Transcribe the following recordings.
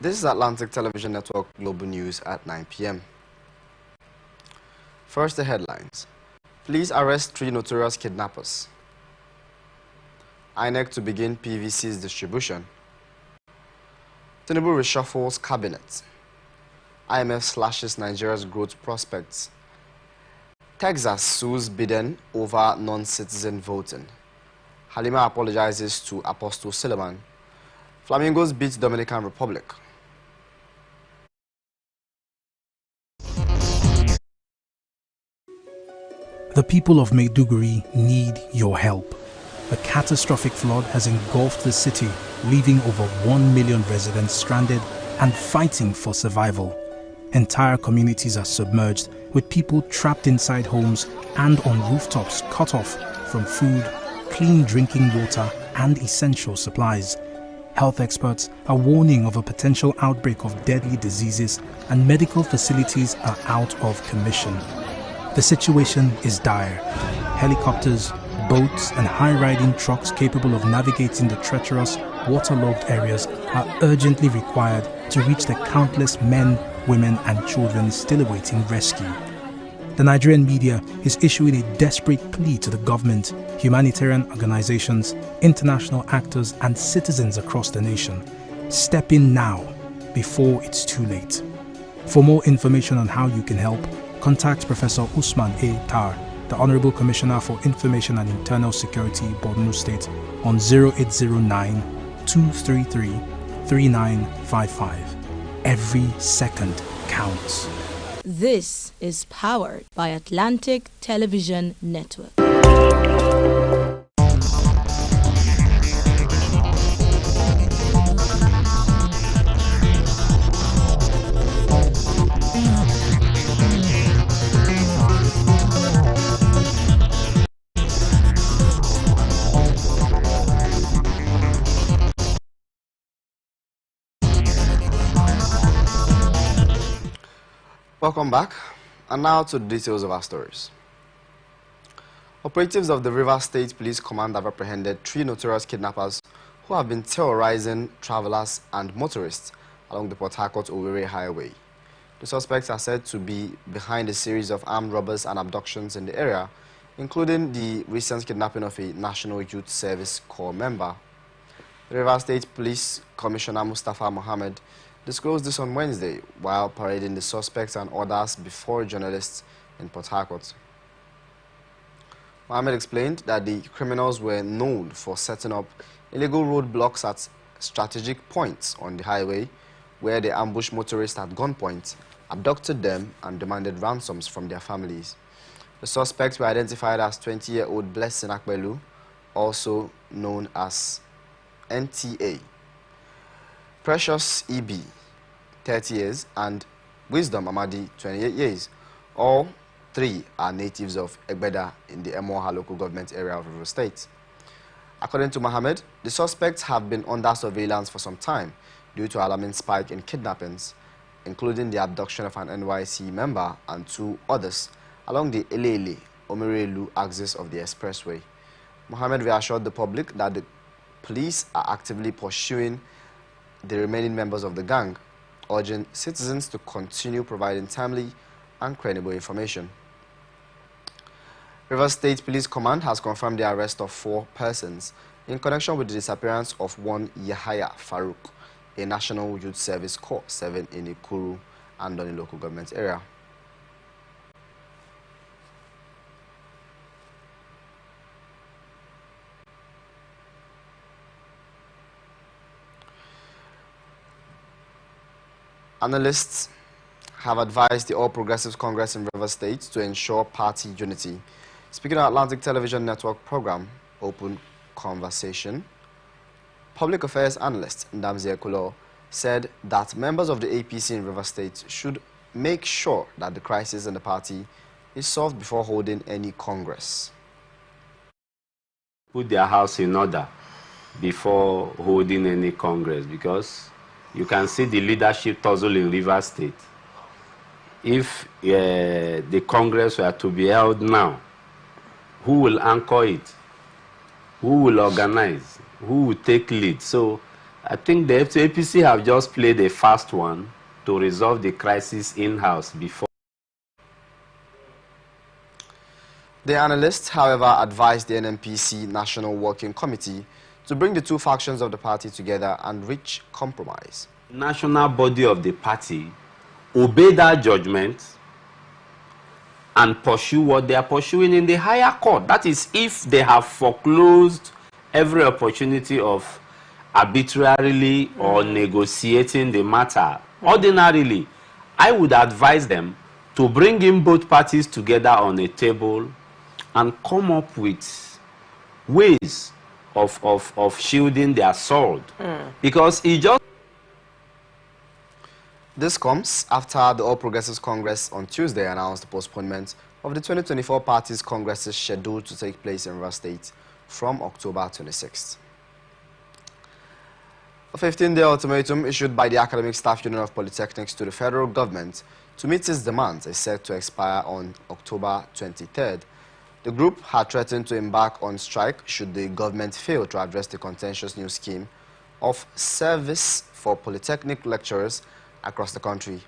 This is Atlantic Television Network Global News at 9 p.m. First, the headlines. Police arrest 3 notorious kidnappers. INEC to begin PVC's distribution. Tinubu reshuffles cabinet. IMF slashes Nigeria's growth prospects. Texas sues Biden over non-citizen voting. Halima apologizes to Apostle Suleiman. Flamingos beat Dominican Republic. The people of Maiduguri need your help. A catastrophic flood has engulfed the city, leaving over 1 million residents stranded and fighting for survival. Entire communities are submerged, with people trapped inside homes and on rooftops cut off from food, clean drinking water and essential supplies. Health experts are warning of a potential outbreak of deadly diseases, and medical facilities are out of commission. The situation is dire. Helicopters, boats and high-riding trucks capable of navigating the treacherous, waterlogged areas are urgently required to reach the countless men, women and children still awaiting rescue. The Nigerian media is issuing a desperate plea to the government, humanitarian organizations, international actors and citizens across the nation. Step in now, before it's too late. For more information on how you can help, contact Professor Usman A. Tar, the Honorable Commissioner for Information and Internal Security, Borno State, on 0809-233-3955. Every second counts. This is powered by Atlantic Television Network. Welcome back, and now to the details of our stories. Operatives of the Rivers State Police Command have apprehended 3 notorious kidnappers who have been terrorizing travelers and motorists along the Port Harcourt-Owerri Highway. The suspects are said to be behind a series of armed robbers and abductions in the area, including the recent kidnapping of a National Youth Service Corps member. The Rivers State Police Commissioner Mustafa Mohammed disclosed this on Wednesday while parading the suspects and others before journalists in Port Harcourt. Mohammed explained that the criminals were known for setting up illegal roadblocks at strategic points on the highway where they ambushed motorists at gunpoint, abducted them and demanded ransoms from their families. The suspects were identified as 20-year-old Blessing Akbelu, also known as NTA, Precious EB, 30 years, and Wisdom Amadi, 28 years. All 3 are natives of Egbeda in the Emoha local government area of River State. According to Mohammed, the suspects have been under surveillance for some time due to an alarming spike in kidnappings, including the abduction of an NYC member and 2 others along the Elele-Omerelu axis of the expressway. Mohammed reassured the public that the police are actively pursuing the remaining members of the gang, urging citizens to continue providing timely and credible information. Rivers State Police Command has confirmed the arrest of 4 persons in connection with the disappearance of one Yahaya Farouk, a National Youth Service Corps 7 in Ikuru and Doni local government area. Analysts have advised the All Progressives Congress in Rivers State to ensure party unity. Speaking on Atlantic Television Network program, Open Conversation, public affairs analyst Ndamzi Ekulo said that members of the APC in Rivers State should make sure that the crisis in the party is solved before holding any congress. Put their house in order before holding any congress, because you can see the leadership tussle in Rivers State. If the Congress were to be held now, who will anchor it? Who will organize? Who will take lead? So I think the APC have just played a fast one to resolve the crisis in-house before. The analysts, however, advised the NNPC National Working Committee to bring the two factions of the party together and reach compromise. National body of the party obey that judgment and pursue what they are pursuing in the higher court. That is, if they have foreclosed every opportunity of arbitrarily or negotiating the matter. Ordinarily, I would advise them to bring in both parties together on a table and come up with ways of shielding their sword. Because it just... This comes after the All Progressives Congress on Tuesday announced the postponement of the 2024 party's congresses scheduled to take place in Rivers State from October 26th. A 15-day ultimatum issued by the Academic Staff Union of Polytechnics to the federal government to meet its demands is set to expire on October 23rd. The group had threatened to embark on strike should the government fail to address the contentious new scheme of service for polytechnic lecturers across the country.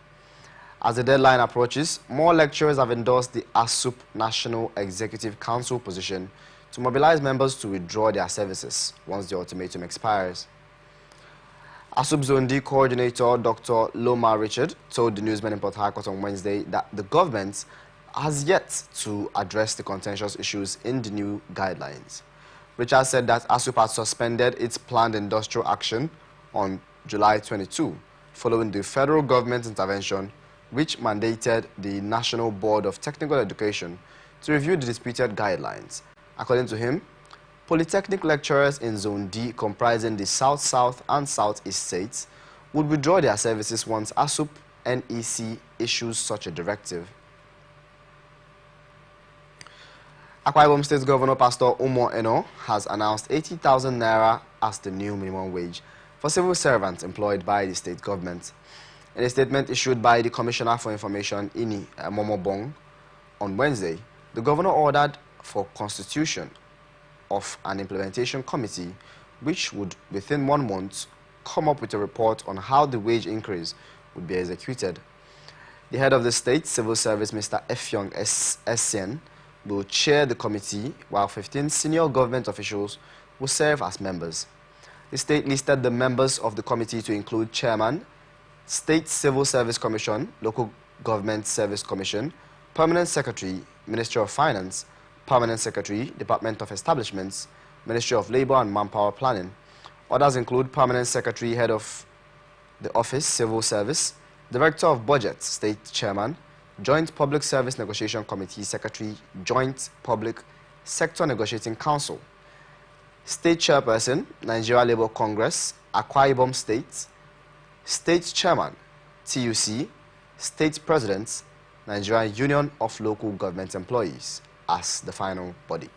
As the deadline approaches, more lecturers have endorsed the ASUP National Executive Council position to mobilize members to withdraw their services once the ultimatum expires. ASUP Zone D coordinator Dr. Loma Richard told the newsmen in Port Harcourt on Wednesday that the government has yet to address the contentious issues in the new guidelines. Richard said that ASUP had suspended its planned industrial action on July 22, following the federal government intervention, which mandated the National Board of Technical Education to review the disputed guidelines. According to him, polytechnic lecturers in Zone D, comprising the South, South, and Southeast states, would withdraw their services once ASUP NEC issues such a directive. Akwa Ibom State Governor Pastor Umo Eno has announced 80,000 naira as the new minimum wage for civil servants employed by the state government. In a statement issued by the Commissioner for Information, Ini Momobong, on Wednesday, the governor ordered for constitution of an implementation committee which would, within 1 month, come up with a report on how the wage increase would be executed. The head of the state civil service, Mr. Efyong Essien, will chair the committee, while 15 senior government officials will serve as members. The state listed the members of the committee to include Chairman, State Civil Service Commission, Local Government Service Commission, Permanent Secretary, Ministry of Finance, Permanent Secretary, Department of Establishments, Ministry of Labor and Manpower Planning. Others include Permanent Secretary, Head of the Office, Civil Service, Director of Budget, State Chairman, Joint Public Service Negotiation Committee Secretary, Joint Public Sector Negotiating Council, State Chairperson, Nigeria Labour Congress, Akwa Ibom State, State Chairman, TUC, State President, Nigerian Union of Local Government Employees as the final body.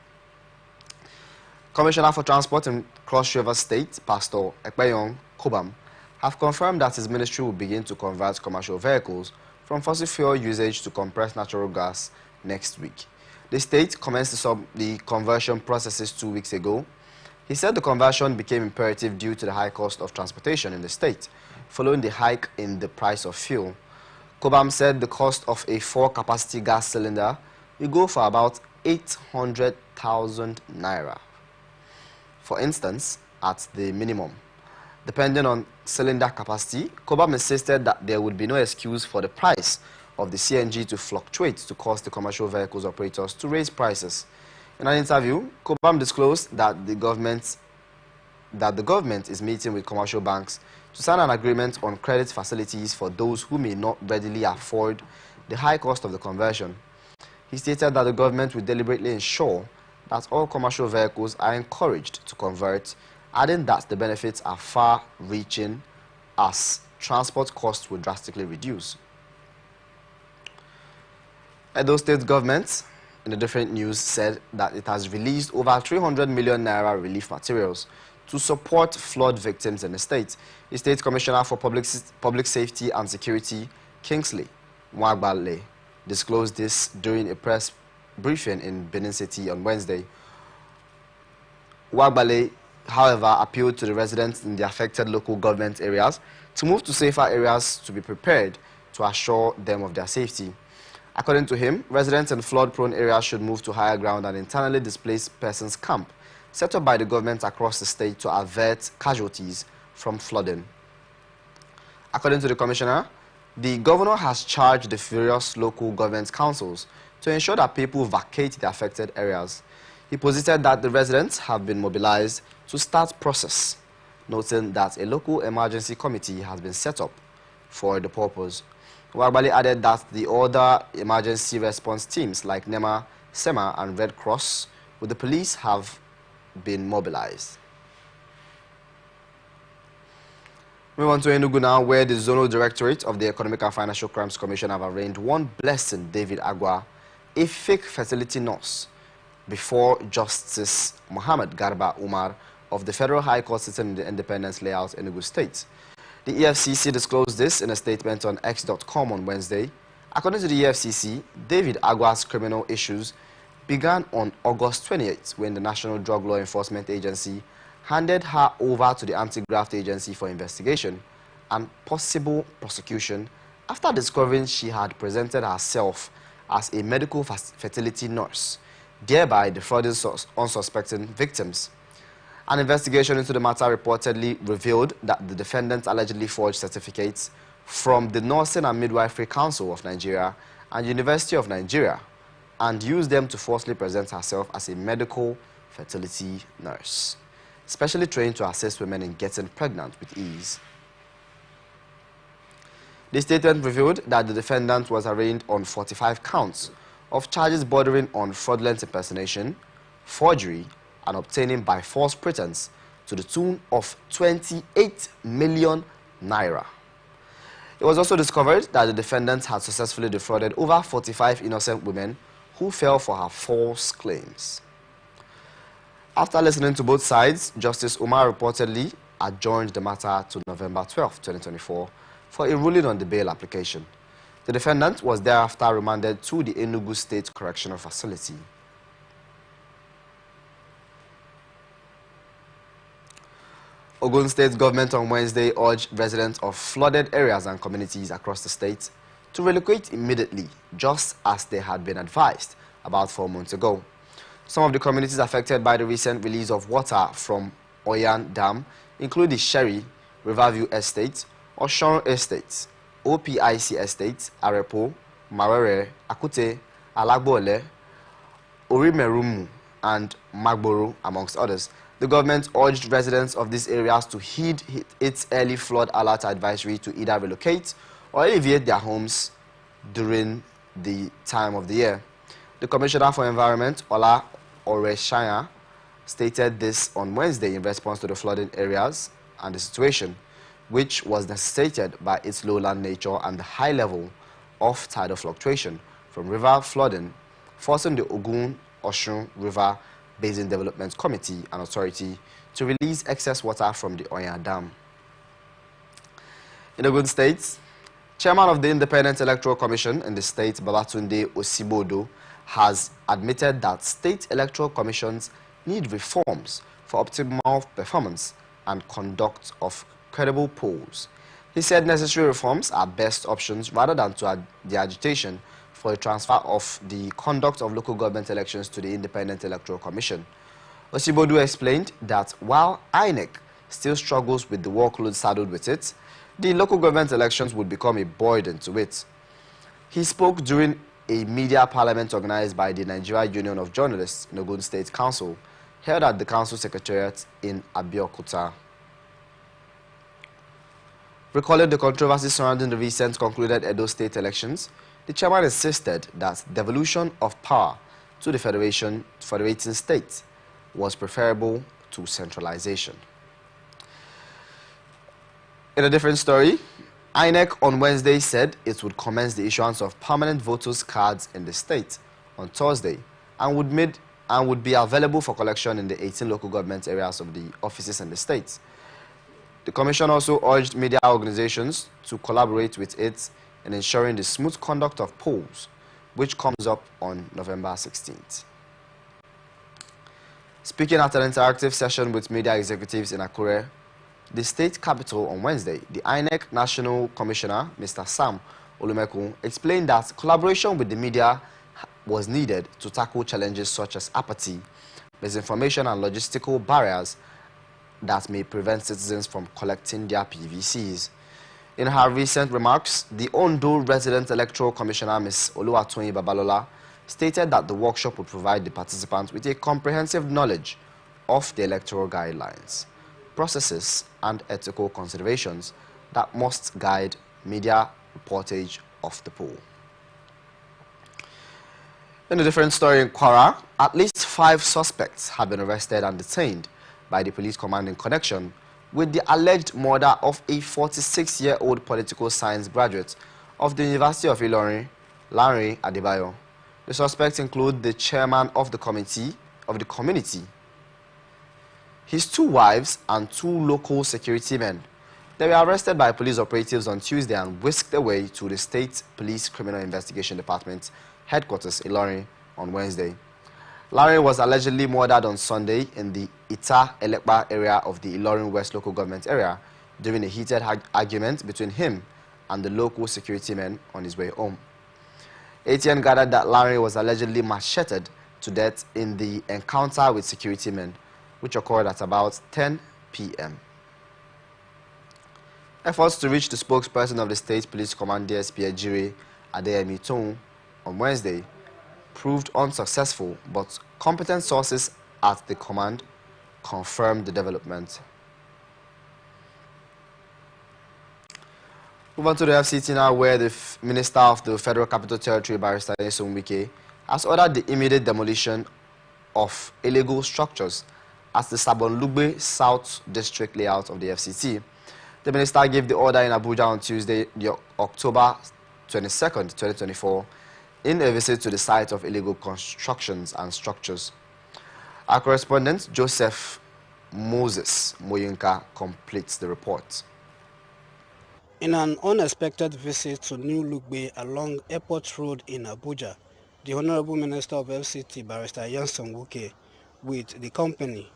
Commissioner for Transport in Cross River State, Pastor Ekpeyong Kobam, have confirmed that his ministry will begin to convert commercial vehicles from fossil fuel usage to compressed natural gas next week. The state commenced the conversion processes 2 weeks ago. He said the conversion became imperative due to the high cost of transportation in the state, following the hike in the price of fuel. Kobam said the cost of a 4-capacity gas cylinder will go for about 800,000 naira. For instance, at the minimum. Depending on cylinder capacity, Kobam insisted that there would be no excuse for the price of the CNG to fluctuate to cause the commercial vehicles operators to raise prices. In an interview, Kobam disclosed that the government is meeting with commercial banks to sign an agreement on credit facilities for those who may not readily afford the high cost of the conversion. He stated that the government will deliberately ensure that all commercial vehicles are encouraged to convert, adding that the benefits are far-reaching as transport costs will drastically reduce. Edo State government, in a different news, said that it has released over 300 million naira relief materials to support flood victims in the state. The State Commissioner for Public Safety and Security, Kingsley Mwagbale, disclosed this during a press briefing in Benin City on Wednesday. Mwagbale however, appealed to the residents in the affected local government areas to move to safer areas to be prepared to assure them of their safety. According to him, residents in flood-prone areas should move to higher ground and internally displaced persons camp set up by the government across the state to avert casualties from flooding. According to the commissioner, the governor has charged the various local government councils to ensure that people vacate the affected areas. He posited that the residents have been mobilized to start process, noting that a local emergency committee has been set up for the purpose. Wagbali added that the other emergency response teams like NEMA, SEMA and Red Cross with the police have been mobilized. We want to Enugu now, where the Zonal Directorate of the Economic and Financial Crimes Commission have arraigned one Blessing David Agwa, a fake fertility nurse, before Justice Muhammad Garba Umar of the Federal High Court sitting in the Independence Layout, Enugu State. The EFCC disclosed this in a statement on X.com on Wednesday. According to the EFCC, David Agwa's criminal issues began on August 28, when the National Drug Law Enforcement Agency handed her over to the Anti-Graft Agency for investigation and possible prosecution after discovering she had presented herself as a medical fertility nurse, thereby defrauding unsuspecting victims. An investigation into the matter reportedly revealed that the defendant allegedly forged certificates from the Nursing and Midwifery Council of Nigeria and University of Nigeria and used them to falsely present herself as a medical fertility nurse, specially trained to assist women in getting pregnant with ease. The statement revealed that the defendant was arraigned on 45 counts of charges bordering on fraudulent impersonation, forgery, and obtaining by false pretense to the tune of 28 million naira. It was also discovered that the defendant had successfully defrauded over 45 innocent women who fell for her false claims. After listening to both sides, Justice Umar reportedly adjourned the matter to November 12, 2024, for a ruling on the bail application. The defendant was thereafter remanded to the Enugu State Correctional Facility. Ogun State government on Wednesday urged residents of flooded areas and communities across the state to relocate immediately, just as they had been advised about 4 months ago. Some of the communities affected by the recent release of water from Oyan Dam include the Sherry, Riverview Estate, Oshon Estate, OPIC Estate, Arepo, Marere, Akute, Alagbole, Orimerumu, and Magboro, amongst others. The government urged residents of these areas to heed its early flood alert advisory to either relocate or alleviate their homes during the time of the year. The Commissioner for Environment, Ola Oreshaya, stated this on Wednesday in response to the flooding areas and the situation, which was necessitated by its lowland nature and the high level of tidal fluctuation from river flooding, forcing the Ogun-Oshun River Basin Development Committee and Authority to release excess water from the Oyan Dam. In Ogun State, Chairman of the Independent Electoral Commission in the state, Babatunde Osibodo, has admitted that state electoral commissions need reforms for optimal performance and conduct of credible polls. He said necessary reforms are best options rather than the agitation for a transfer of the conduct of local government elections to the Independent Electoral Commission. Osibodu explained that while INEC still struggles with the workload saddled with it, the local government elections would become a burden to it. He spoke during a media parliament organized by the Nigeria Union of Journalists in Ogun State Council, held at the council secretariat in Abeokuta. Recalling the controversy surrounding the recent concluded Edo State elections, the chairman insisted that devolution of power to the federating state was preferable to centralization. In a different story, INEC on Wednesday said it would commence the issuance of permanent voters' cards in the state on Thursday and would be available for collection in the 18 local government areas of the offices in the state. The commission also urged media organizations to collaborate with it in ensuring the smooth conduct of polls, which comes up on November 16th. Speaking at an interactive session with media executives in Akure, the state capital on Wednesday, the INEC National Commissioner, Mr. Sam Olumekun, explained that collaboration with the media was needed to tackle challenges such as apathy, misinformation and logistical barriers that may prevent citizens from collecting their PVCs. In her recent remarks, the Ondo Resident Electoral Commissioner, Ms. Oluwatoyin Babalola, stated that the workshop would provide the participants with a comprehensive knowledge of the electoral guidelines, processes, and ethical considerations that must guide media reportage of the poll. In a different story in Kwara, at least 5 suspects have been arrested and detained by the police command in connection with the alleged murder of a 46-year-old political science graduate of the University of Ilorin, Lanre Adebayo. The suspects include the chairman of the community, his 2 wives, and 2 local security men. They were arrested by police operatives on Tuesday and whisked away to the State Police Criminal Investigation Department headquarters in Ilorin on Wednesday. Larry was allegedly murdered on Sunday in the Ita Elekpa area of the Ilorin West local government area during a heated argument between him and the local security men on his way home. ATN gathered that Larry was allegedly macheted to death in the encounter with security men, which occurred at about 10 p.m. Efforts to reach the spokesperson of the State Police Command DSP Ejire Adeyemi Toun on Wednesday proved unsuccessful, but competent sources at the command confirmed the development. Move on to the FCT now, where the Minister of the Federal Capital Territory, Barrister Nyesom Wike, has ordered the immediate demolition of illegal structures at the Sabonlugbe South District layout of the FCT. The minister gave the order in Abuja on Tuesday, October 22nd, 2024, in a visit to the site of illegal constructions and structures. Our correspondent, Joseph Moses Moyinka, completes the report. In an unexpected visit to New Lugbe along Airport Road in Abuja, the Honorable Minister of FCT, Barrister Nyesom Wike, with the company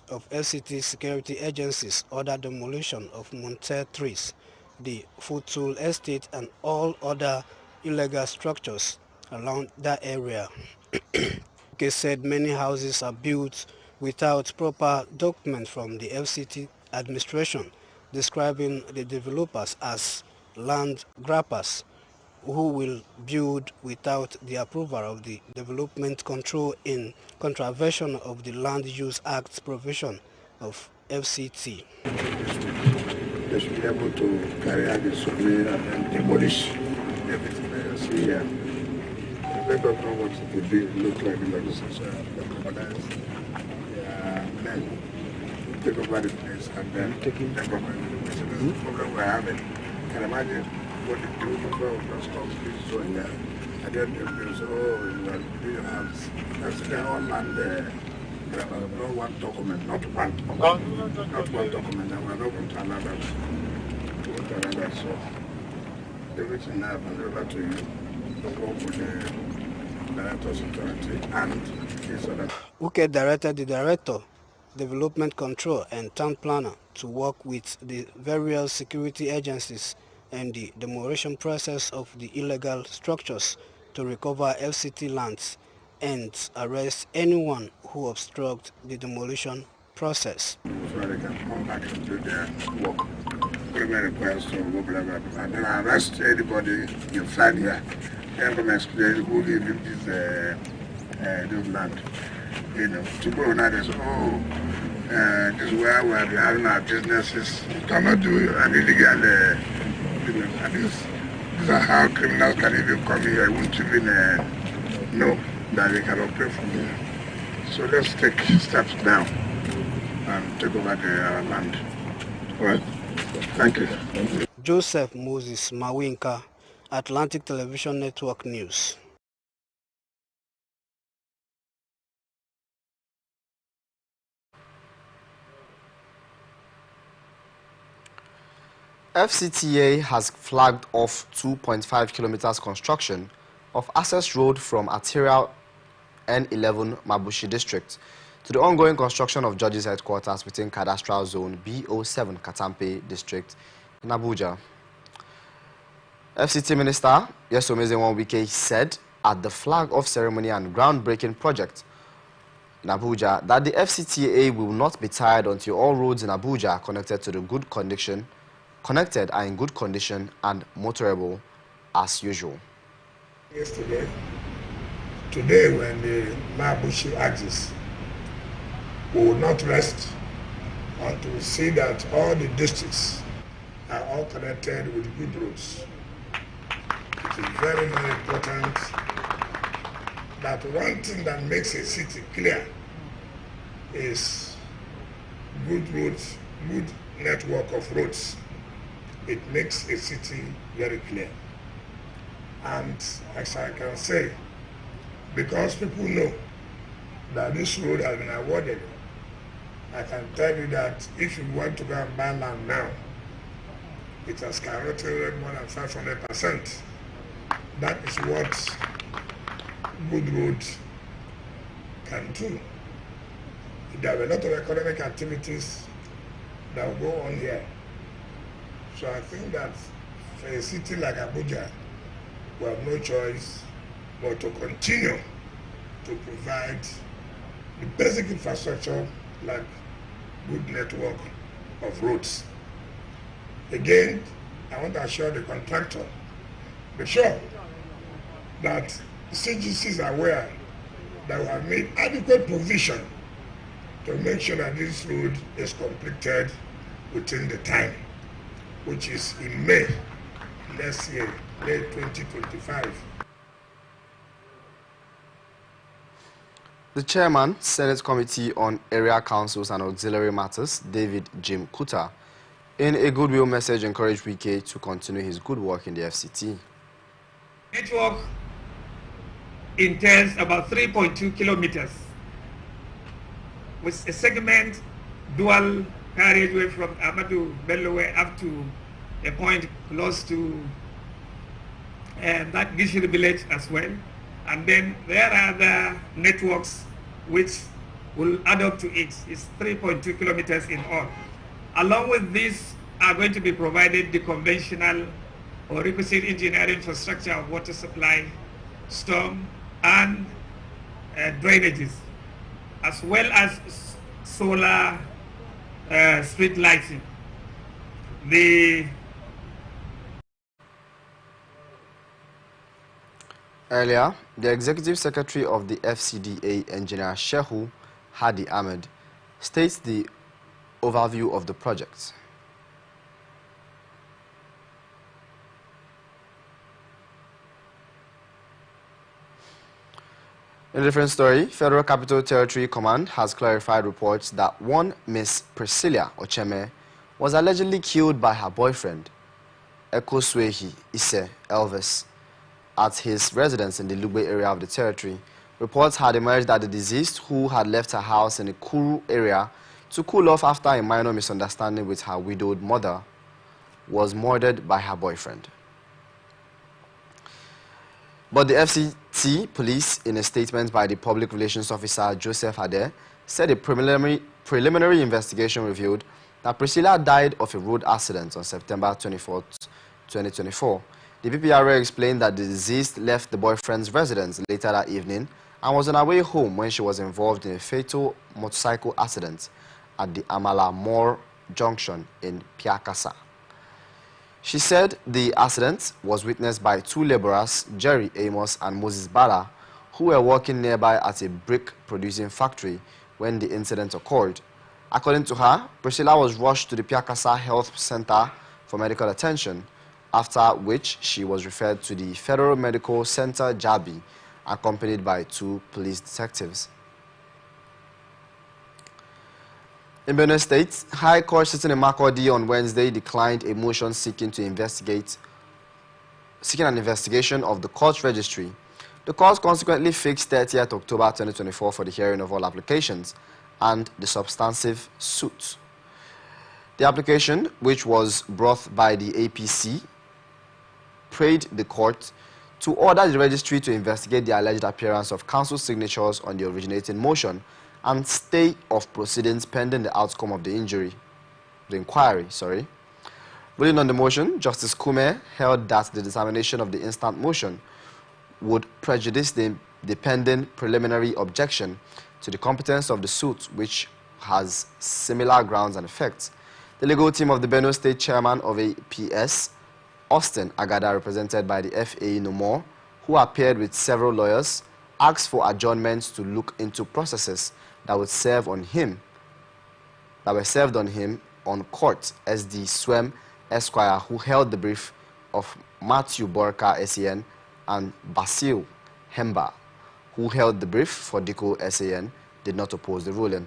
of FCT security agencies, ordered demolition of Monte trees, the Futul Estate and all other illegal structures around that area. Wike said many houses are built without proper document from the FCT administration, describing the developers as land grabbers who will build without the approval of the Development Control in contravention of the Land Use Act provision of FCT. They should be able to carry out the survey and then demolish everything that you see here. Let us know what it will look like in the commanders. Men take over the place and then take over the place. The problem we're having, you can imagine what the developer of the stuff is doing there. And then there's, do you have, that's their own land there. Not one document, not one document, and we're not going to allow that. We won't allow that. So everything now is over to you. Go with the director's authority and his other. Wike directed the Director, Development Control and Town Planner to work with the various security agencies and the demolition process of the illegal structures to recover FCT lands and arrest anyone who obstructs the demolition process. So they can come back and do their work. Criminal request or whatever, and then arrest anybody you find here. Then come explain who gave you this land. You know, to go now they say, this is where we're having our businesses. You cannot do an illegal business. And these are how criminals can even come here. I won't even know that they can operate from here. So let's take steps now and take over the land. All right? Thank you. Joseph Moses Mawinka, Atlantic Television Network News. FCTA has flagged off 2.5 kilometers construction of access road from arterial N11 Mabushi district to the ongoing construction of Judges Headquarters within Cadastral Zone BO7 Katampe District in Abuja. FCT Minister Nyesom Wike said at the flag-off ceremony and groundbreaking project in Abuja that the FCTA will not be tired until all roads in Abuja are connected and in good condition and motorable as usual. Today when the Mabushi axis, we will not rest until we see that all the districts are all connected with good roads. It is very, very important that one thing that makes a city clear is good roads, good network of roads. It makes a city very clear. And as I can say, because people know that this road has been awarded, I can tell you that if you want to go and buy land now, it has skyrocketed more than 500%. That is what good roads can do. There are a lot of economic activities that will go on here. So I think that for a city like Abuja, we have no choice but to continue to provide the basic infrastructure like good network of roads. Again, I want to assure the contractor, be sure that CGCs are aware that we have made adequate provision to make sure that this road is completed within the time, which is in May next year, May 2025. The chairman, Senate Committee on Area Councils and Auxiliary Matters, David Jim Kuta, in a goodwill message encouraged Wike to continue his good work in the FCT. Network entails about 3.2 kilometers with a segment dual carriageway from Amadou Bello up to a point close to that Gishiri village as well. And then there are the networks which will add up to it. It's 3.2 kilometers in all. Along with this are going to be provided the conventional or requisite engineering infrastructure of water supply, storm, and drainages, as well as solar street lighting. Earlier, the Executive Secretary of the FCDA, Engineer Shehu Hadi Ahmed, states the overview of the project. In a different story, Federal Capital Territory Command has clarified reports that one Miss Priscilla Ocheme was allegedly killed by her boyfriend, Ekoswehi Ise Elvis, at his residence in the Lugbe area of the territory. Reports had emerged that the deceased, who had left her house in the Kuru area to cool off after a minor misunderstanding with her widowed mother, was murdered by her boyfriend. But the FCT police, in a statement by the public relations officer Joseph Ade, said a preliminary investigation revealed that Priscilla died of a road accident on September 24, 2024. The PPRA explained that the deceased left the boyfriend's residence later that evening and was on her way home when she was involved in a fatal motorcycle accident at the Amala Moore Junction in Piakasa. She said the accident was witnessed by two laborers, Jerry Amos and Moses Bala, who were working nearby at a brick-producing factory when the incident occurred. According to her, Priscilla was rushed to the Piakasa Health Center for medical attention, after which she was referred to the Federal Medical Center, Jabi, accompanied by two police detectives. In Benue State, High Court sitting in Makurdi on Wednesday declined a motion seeking an investigation of the court registry. The court consequently fixed 30th October 2024 for the hearing of all applications and the substantive suit. The application, which was brought by the APC, prayed the court to order the registry to investigate the alleged appearance of council signatures on the originating motion and stay of proceedings pending the outcome of the inquiry. Ruling on the motion, Justice Kume held that the determination of the instant motion would prejudice the pending preliminary objection to the competence of the suit, which has similar grounds and effects. The legal team of the Benue State Chairman of APS, Austin Agada, represented by the FA No More, who appeared with several lawyers, asked for adjournments to look into processes that were served on him on court as the Swem Esquire, who held the brief of Matthew Borka SAN, and Basil Hemba, who held the brief for Diko SAN, did not oppose the ruling.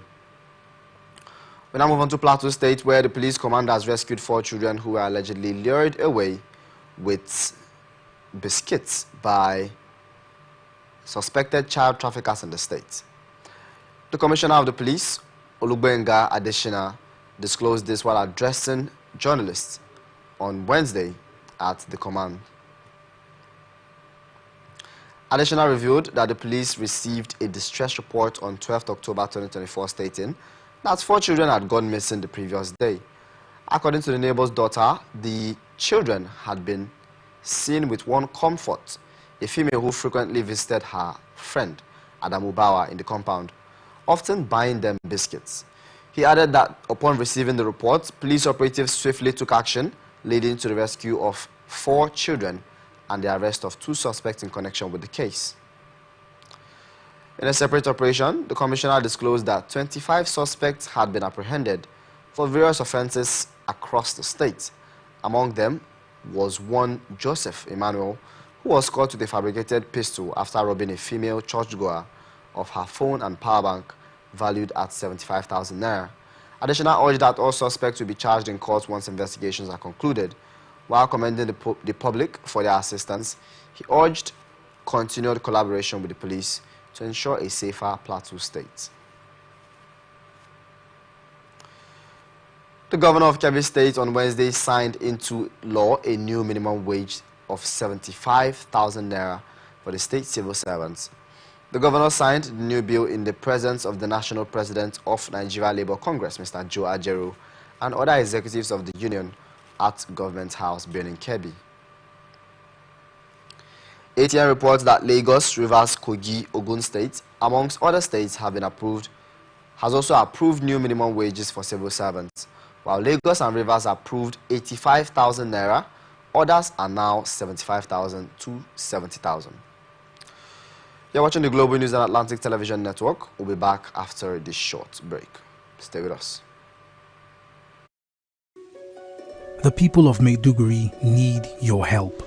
We now move on to Plateau State, where the police commander has rescued 4 children who were allegedly lured away with biscuits by suspected child traffickers in the state. The commissioner of the police, Olugbenga Adeshina, disclosed this while addressing journalists on Wednesday at the command. Adeshina revealed that the police received a distress report on 12th October 2024 stating that 4 children had gone missing the previous day. According to the neighbor's daughter, the children had been seen with one Comfort, a female who frequently visited her friend, Adamu Bawa, in the compound, often buying them biscuits. He added that upon receiving the report, police operatives swiftly took action, leading to the rescue of 4 children and the arrest of 2 suspects in connection with the case. In a separate operation, the commissioner disclosed that 25 suspects had been apprehended for various offenses across the state. Among them was one Joseph Emmanuel, who was caught with a fabricated pistol after robbing a female churchgoer of her phone and power bank valued at 75,000 naira. Additional urged that all suspects will be charged in court once investigations are concluded. While commending the public for their assistance, he urged continued collaboration with the police to ensure a safer Plateau State. The governor of Kebbi State on Wednesday signed into law a new minimum wage of 75,000 naira for the state civil servants. The governor signed the new bill in the presence of the national president of Nigeria Labour Congress, Mr. Joe Ajaero, and other executives of the union at Government House, Benin Kebbi. ATN reports that Lagos, Rivers, Kogi, Ogun State, amongst other states, has also approved new minimum wages for civil servants. While Lagos and Rivers approved 85,000 naira, others are now 75,000 to 70,000. You're watching the Global News and Atlantic Television Network. We'll be back after this short break. Stay with us. The people of Maiduguri need your help.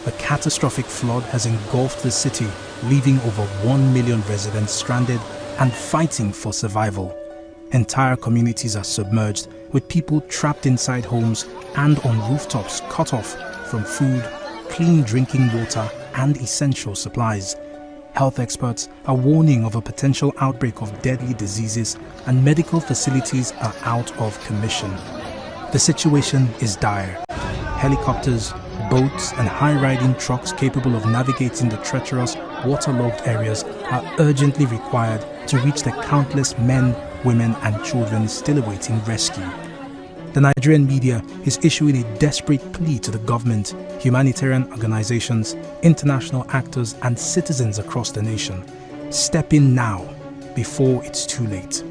A catastrophic flood has engulfed the city, leaving over 1 million residents stranded and fighting for survival. Entire communities are submerged, with people trapped inside homes and on rooftops cut off from food, clean drinking water, and essential supplies. Health experts are warning of a potential outbreak of deadly diseases, and medical facilities are out of commission. The situation is dire. Helicopters, boats, and high-riding trucks capable of navigating the treacherous, waterlogged areas are urgently required to reach the countless men, women, and children still awaiting rescue. The Nigerian media is issuing a desperate plea to the government, humanitarian organizations, international actors, and citizens across the nation. Step in now, before it's too late.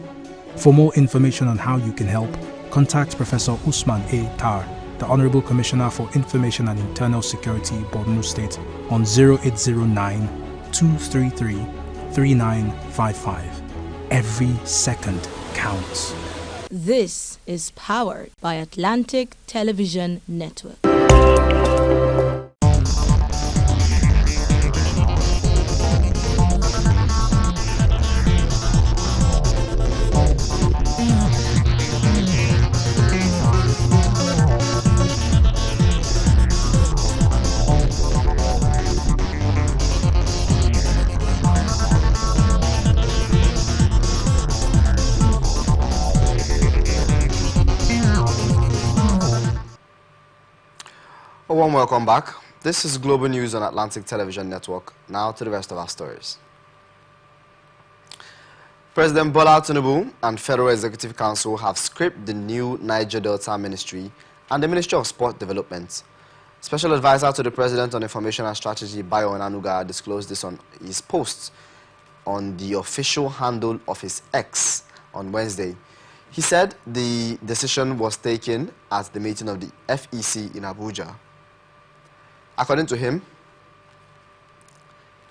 For more information on how you can help, contact Professor Usman A. Tar, the Honorable Commissioner for Information and Internal Security, Borno State, on 0809-233-3955. Every second counts. This is powered by Atlantic Television Network. A warm welcome back. This is Global News on Atlantic Television Network. Now to the rest of our stories. President Bola Tinubu and Federal Executive Council have scrapped the new Niger Delta Ministry and the Ministry of Sport Development. Special Advisor to the President on Information and Strategy, Bayo Onanuga, disclosed this on his post on the official handle of his X on Wednesday. He said the decision was taken at the meeting of the FEC in Abuja. According to him,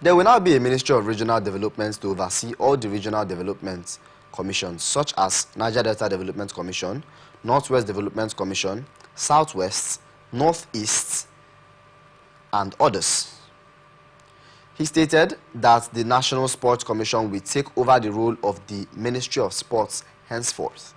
there will now be a Ministry of Regional Development to oversee all the regional development commissions, such as Niger Delta Development Commission, Northwest Development Commission, Southwest, Northeast, and others. He stated that the National Sports Commission will take over the role of the Ministry of Sports henceforth.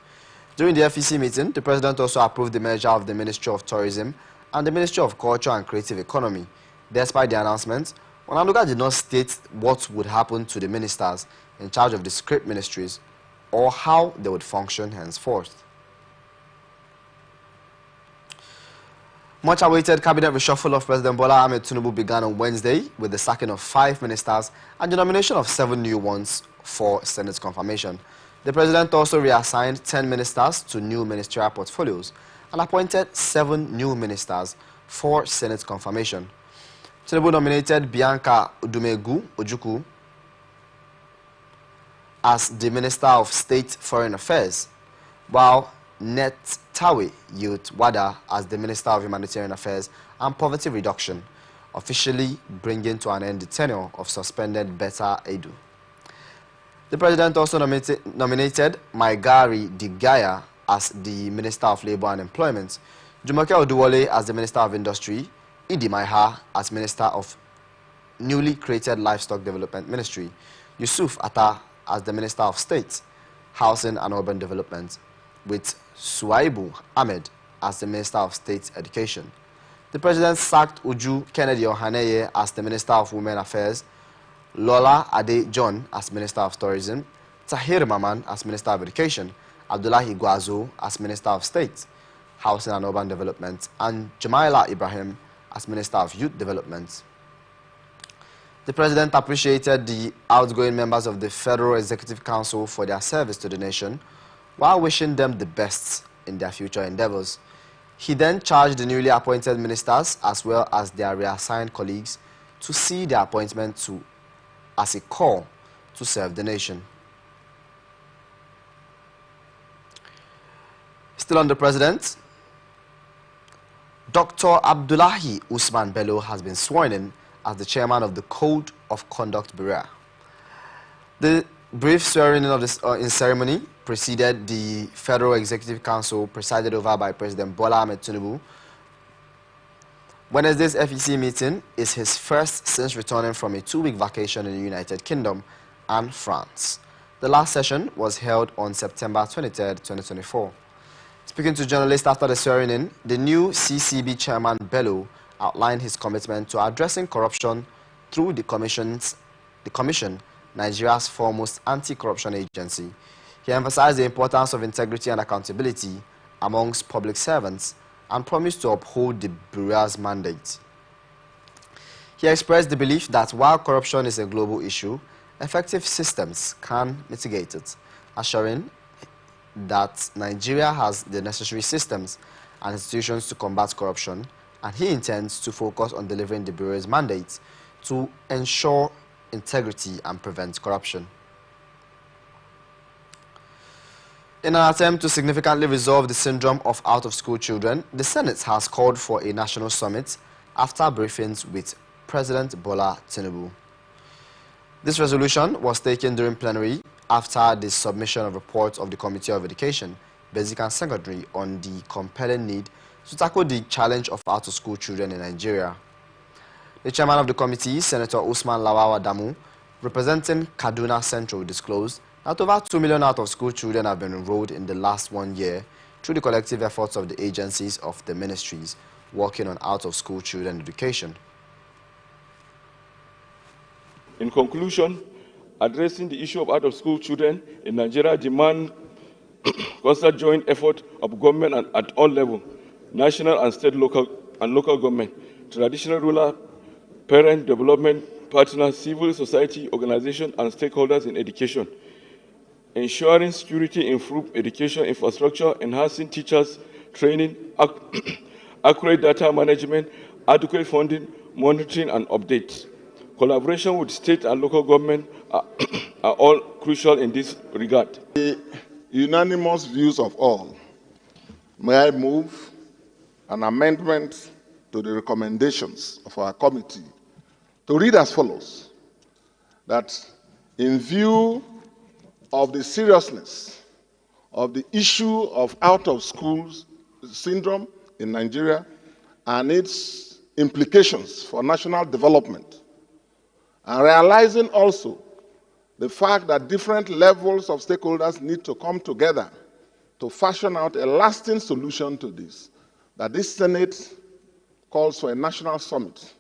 During the FEC meeting, the President also approved the merger of the Ministry of Tourism and the Ministry of Culture and Creative Economy. Despite the announcement, Onanuga did not state what would happen to the ministers in charge of the scrapped ministries or how they would function henceforth. Much awaited cabinet reshuffle of President Bola Ahmed Tinubu began on Wednesday with the sacking of 5 ministers and the nomination of 7 new ones for Senate confirmation. The President also reassigned 10 ministers to new ministerial portfolios and appointed 7 new ministers for Senate confirmation. Tinubu nominated Bianca Udumegu Ojukwu as the Minister of State Foreign Affairs, while Net Tawe Youth Wada as the Minister of Humanitarian Affairs and Poverty Reduction, officially bringing to an end the tenure of suspended Betta Edu. The President also nominated Maigari Digaya as the Minister of Labour and Employment, Jumoke Oduwole as the Minister of Industry, Idi Maiha as Minister of newly created Livestock Development Ministry, Yusuf Atta as the Minister of State, Housing and Urban Development, with Suaibu Ahmed as the Minister of State Education. The President sacked Uju Kennedy Ohaneye as the Minister of Women Affairs, Lola Ade John as Minister of Tourism, Tahir Maman as Minister of Education, Abdullahi Gwazo as Minister of State, Housing and Urban Development, and Jamaila Ibrahim as Minister of Youth Development. The President appreciated the outgoing members of the Federal Executive Council for their service to the nation, while wishing them the best in their future endeavors. He then charged the newly appointed ministers as well as their reassigned colleagues to see their appointment as a call to serve the nation. Still on the President, Dr. Abdullahi Usman Bello has been sworn in as the chairman of the Code of Conduct Bureau. The brief swearing in of this in ceremony preceded the Federal Executive Council presided over by President Bola Ahmed Tinubu. Wednesday's FEC meeting is his first since returning from a 2-week vacation in the United Kingdom and France. The last session was held on September 23, 2024. Speaking to journalists after the swearing-in, the new CCB chairman Bello outlined his commitment to addressing corruption through the Commission, Nigeria's foremost anti-corruption agency. He emphasized the importance of integrity and accountability amongst public servants and promised to uphold the Bureau's mandate. He expressed the belief that while corruption is a global issue, effective systems can mitigate it, assuring that Nigeria has the necessary systems and institutions to combat corruption, and he intends to focus on delivering the Bureau's mandate to ensure integrity and prevent corruption. In an attempt to significantly resolve the syndrome of out-of-school children, the Senate has called for a national summit after briefings with President Bola Tinubu. This resolution was taken during plenary after the submission of reports of the Committee of Education, Basic and Secondary on the compelling need to tackle the challenge of out-of-school children in Nigeria. The chairman of the committee, Senator Usman Lawal Adamu, representing Kaduna Central, disclosed that over 2 million out-of-school children have been enrolled in the last 1 year through the collective efforts of the agencies of the ministries working on out-of-school children education. In conclusion, addressing the issue of out-of-school children in Nigeria demand constant joint effort of government at all levels, national and state, local government, traditional ruler, parent, development partners, civil society organizations, and stakeholders in education, ensuring security, improved education infrastructure, enhancing teachers' training, accurate data management, adequate funding, monitoring, and updates. Collaboration with state and local government are all crucial in this regard. The unanimous views of all, may I move an amendment to the recommendations of our committee to read as follows: that in view of the seriousness of the issue of out-of-school syndrome in Nigeria and its implications for national development, and realizing also the fact that different levels of stakeholders need to come together to fashion out a lasting solution to this, that this Senate calls for a national summit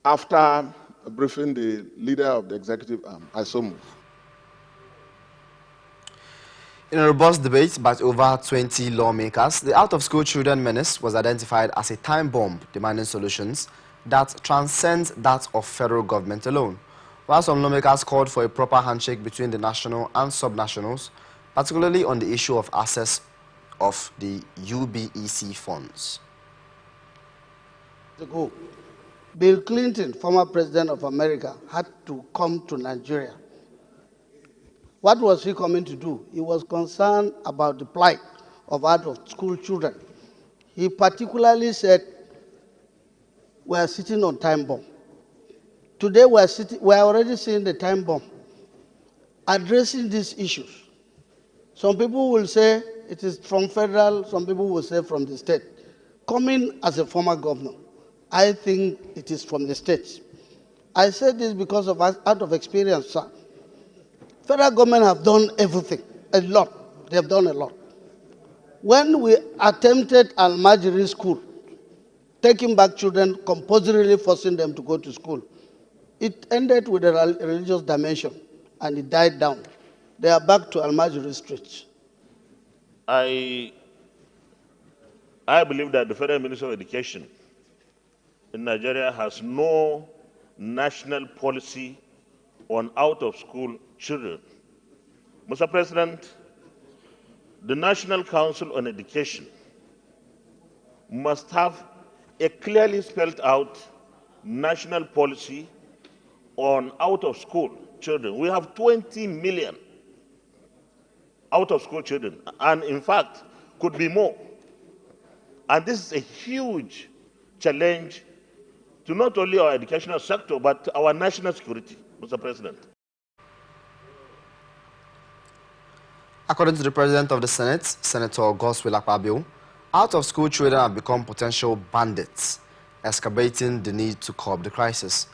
after briefing the leader of the executive arm. I so move. In a robust debate by over 20 lawmakers, the out-of-school children menace was identified as a time bomb demanding solutions that transcends that of federal government alone. While some lawmakers called for a proper handshake between the national and sub-nationals, particularly on the issue of access of the UBEC funds. Ago, Bill Clinton, former president of America, had to come to Nigeria. What was he coming to do? He was concerned about the plight of out-of-school children. He particularly said, we are sitting on time bomb. Today we are already seeing the time bomb addressing these issues. Some people will say it is from federal, some people will say from the state. Coming as a former governor, I think it is from the states. I said this because of out of experience, sir. Federal government have done everything, a lot. They have done a lot. When we attempted Al-Majiri school, taking back children, compulsorily forcing them to go to school, it ended with a religious dimension, and it died down. They are back to Al-Majiri streets. I believe that the Federal Ministry of Education in Nigeria has no national policy on out-of-school children. Mr. President, the National Council on Education must have a clearly spelled out national policy on out-of-school children. We have 20 million out-of-school children, and in fact, could be more. And this is a huge challenge to not only our educational sector, but our national security, Mr. President. According to the President of the Senate, Senator Godswill Akpabio, out-of-school children have become potential bandits, exacerbating the need to curb the crisis.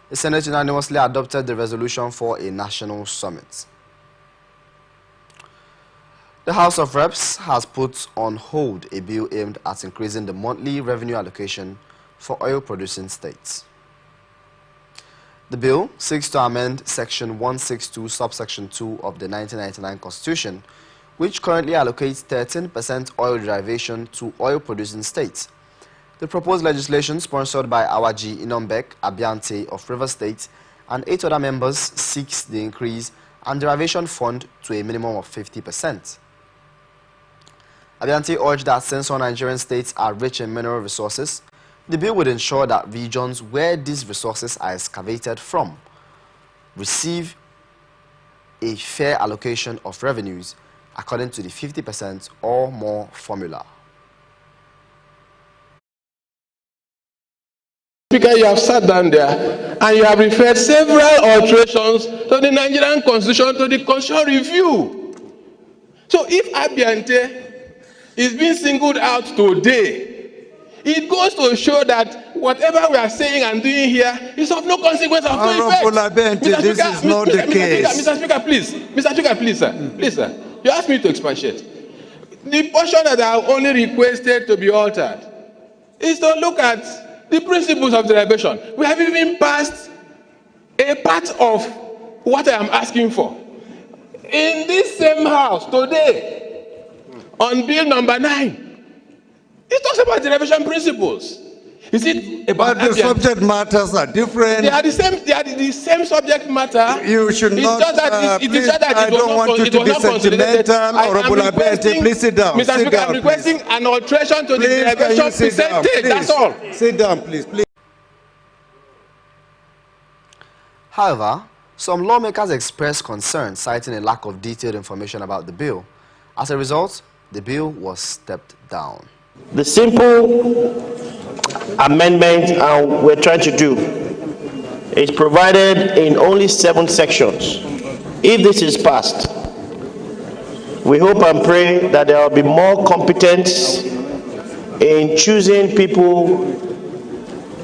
The Senate unanimously adopted the resolution for a national summit. The House of Reps has put on hold a bill aimed at increasing the monthly revenue allocation for oil-producing states. The bill seeks to amend Section 162, subsection 2 of the 1999 Constitution, which currently allocates 13% oil derivation to oil-producing states. The proposed legislation, sponsored by Awaji Inombek Abiante of Rivers State and 8 other members, seeks the increase and derivation fund to a minimum of 50%. Abiante urged that since all Nigerian states are rich in mineral resources, the bill would ensure that regions where these resources are excavated from receive a fair allocation of revenues according to the 50% or more formula. Speaker, you have sat down there and you have referred several alterations to the Nigerian Constitution to the Constitutional Review. So if Abiante is being singled out today, it goes to show that whatever we are saying and doing here is of no consequence, of no effect. This is not the case. Mr. Speaker, please. Mr. Speaker, please, sir. Please, sir. You asked me to expatiate. The portion that I have only requested to be altered is to look at the principles of derivation. We have even passed a part of what I am asking for. In this same house today, on bill number 9, It talks about derivation principles. Is it about but the subject matters are different? They are the same. They are the same subject matter. You should not. Please, I don't want you to be sentimental or please sit down. Mr. Speaker, I'm requesting an alteration to the derivation percentage. That's all. Sit down, please. However, some lawmakers expressed concern, citing a lack of detailed information about the bill. As a result, the bill was stepped down. The simple amendment we're trying to do is provided in only 7 sections. If this is passed, we hope and pray that there will be more competence in choosing people,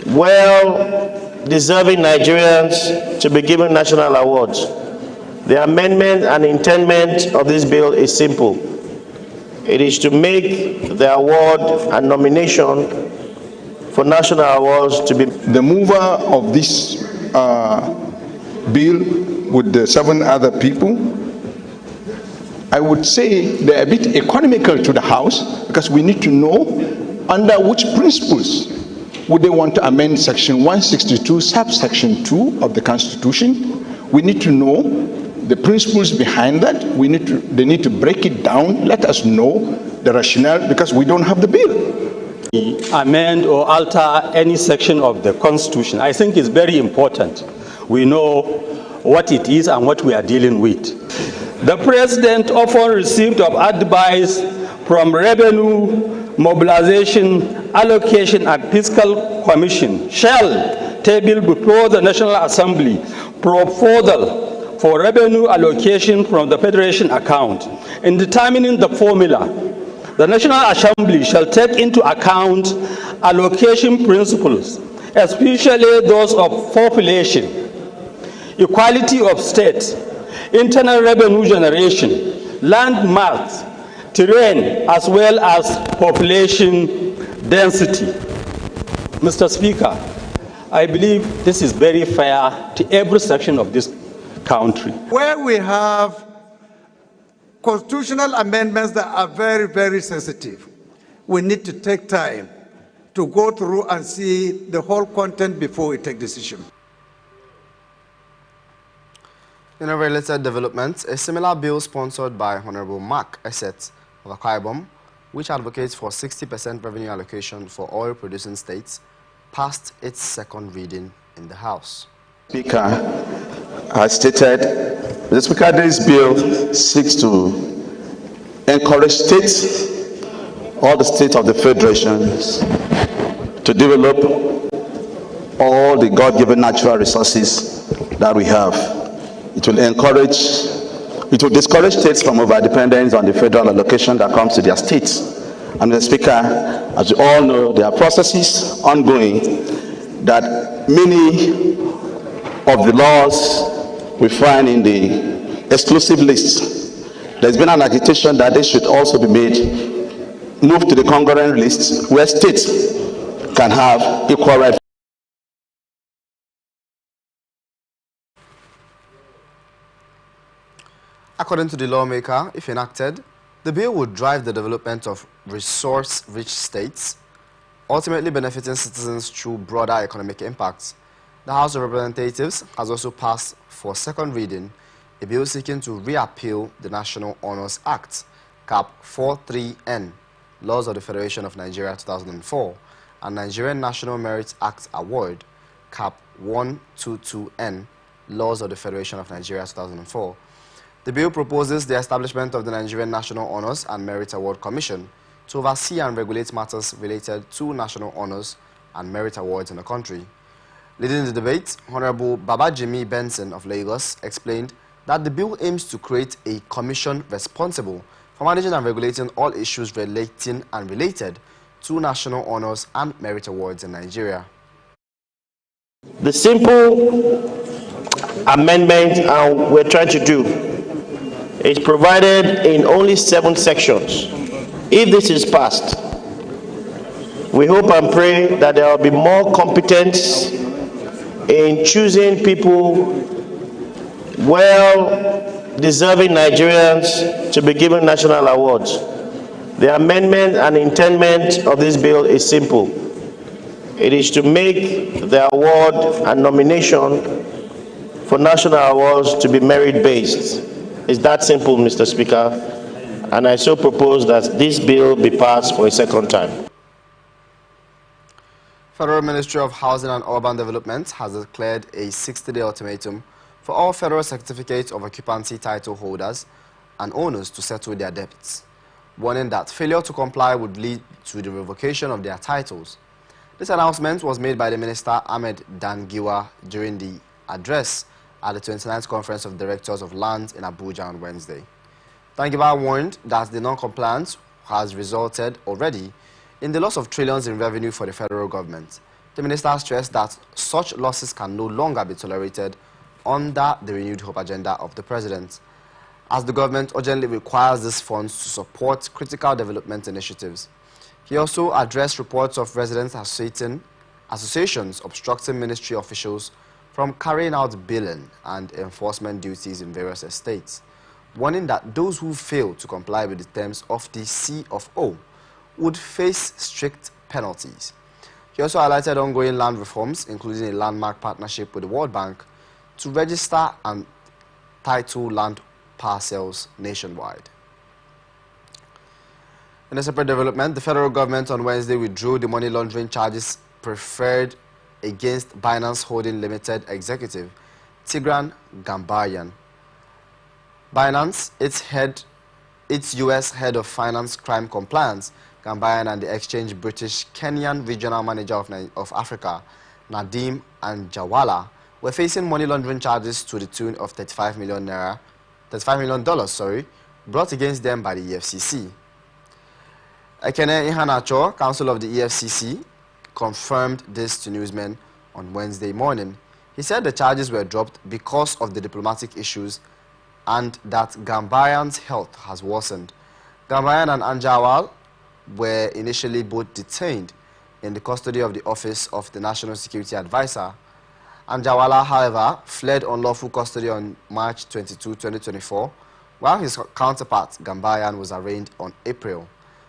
well-deserving Nigerians to be given national awards. The amendment and intendment of this bill is simple. It is to make the award and nomination for national awards to be the mover of this bill with the 7 other people. I would say they're a bit economical to the House, because we need to know under which principles would they want to amend Section 162, subsection 2 of the Constitution. We need to know the principles behind that. They need to break it down, let us know the rationale, because we don't have the bill. Amend or alter any section of the Constitution, I think is very important. We know what it is and what we are dealing with. The President often received of advice from Revenue, Mobilization, Allocation and Fiscal Commission shall table before the National Assembly proposal for revenue allocation from the Federation account. In determining the formula, the National Assembly shall take into account allocation principles, especially those of population, equality of states, internal revenue generation, land mass, terrain, as well as population density. Mr. Speaker, I believe this is very fair to every section of this country. Where we have constitutional amendments that are very, very sensitive, we need to take time to go through and see the whole content before we take decision. In a related development, a similar bill sponsored by Honorable Mark Esset of Akwa Ibom, which advocates for 60% revenue allocation for oil-producing states, passed its second reading in the House. Speaker has stated, Mr. Speaker, this bill seeks to encourage states, all the states of the federations, to develop all the God-given natural resources that we have. It will discourage states from overdependence on the federal allocation that comes to their states. And Mr. Speaker, as you all know, there are processes ongoing that many of the laws we find in the exclusive list. There's been an agitation that they should also be moved to the congruent list, where states can have equal rights. According to the lawmaker, if enacted, the bill would drive the development of resource-rich states, ultimately benefiting citizens through broader economic impacts. The House of Representatives has also passed for second reading a bill seeking to reappeal the National Honours Act, Cap 43N, Laws of the Federation of Nigeria 2004, and Nigerian National Merit Act Award, Cap 122N, Laws of the Federation of Nigeria 2004. The bill proposes the establishment of the Nigerian National Honours and Merit Award Commission to oversee and regulate matters related to national honours and merit awards in the country. Leading the debate, Honorable Babajimi Benson of Lagos explained that the bill aims to create a commission responsible for managing and regulating all issues relating and related to national honours and merit awards in Nigeria. The simple amendment we're trying to do is provided in only 7 sections. If this is passed, we hope and pray that there will be more competence in choosing people, well-deserving Nigerians to be given national awards. The amendment and intent of this bill is simple. It is to make the award and nomination for national awards to be merit-based. It's that simple, Mr. Speaker, and I so propose that this bill be passed for a second time. Federal Ministry of Housing and Urban Development has declared a 60-day ultimatum for all federal certificates of occupancy title holders and owners to settle their debts, warning that failure to comply would lead to the revocation of their titles. This announcement was made by the Minister Ahmed Dangiwa during the address at the 29th Conference of Directors of Lands in Abuja on Wednesday. Dangiwa warned that the non-compliance has resulted already in the loss of trillions in revenue for the federal government. The minister stressed that such losses can no longer be tolerated under the renewed hope agenda of the president, as the government urgently requires these funds to support critical development initiatives. He also addressed reports of residents associations obstructing ministry officials from carrying out billing and enforcement duties in various estates, warning that those who fail to comply with the terms of the C of O would face strict penalties. He also highlighted ongoing land reforms, including a landmark partnership with the World Bank to register and title land parcels nationwide. In a separate development, the federal government on Wednesday withdrew the money laundering charges preferred against Binance Holding Limited executive Tigran Gambaryan. Binance, its U.S. head of finance crime compliance, Gambaryan, and the exchange British Kenyan regional manager of Africa, Nadeem Anjawala, were facing money laundering charges to the tune of $35 million, brought against them by the EFCC. Ekene Ihanacho, counsel of the EFCC, confirmed this to newsmen on Wednesday morning. He said the charges were dropped because of the diplomatic issues and that Gambaryan's health has worsened. Gambaryan and Anjawal were initially both detained in the custody of the Office of the National Security Advisor. Anjawala, however, fled unlawful custody on March 22, 2024, while his counterpart, Gambaryan, was arraigned on April.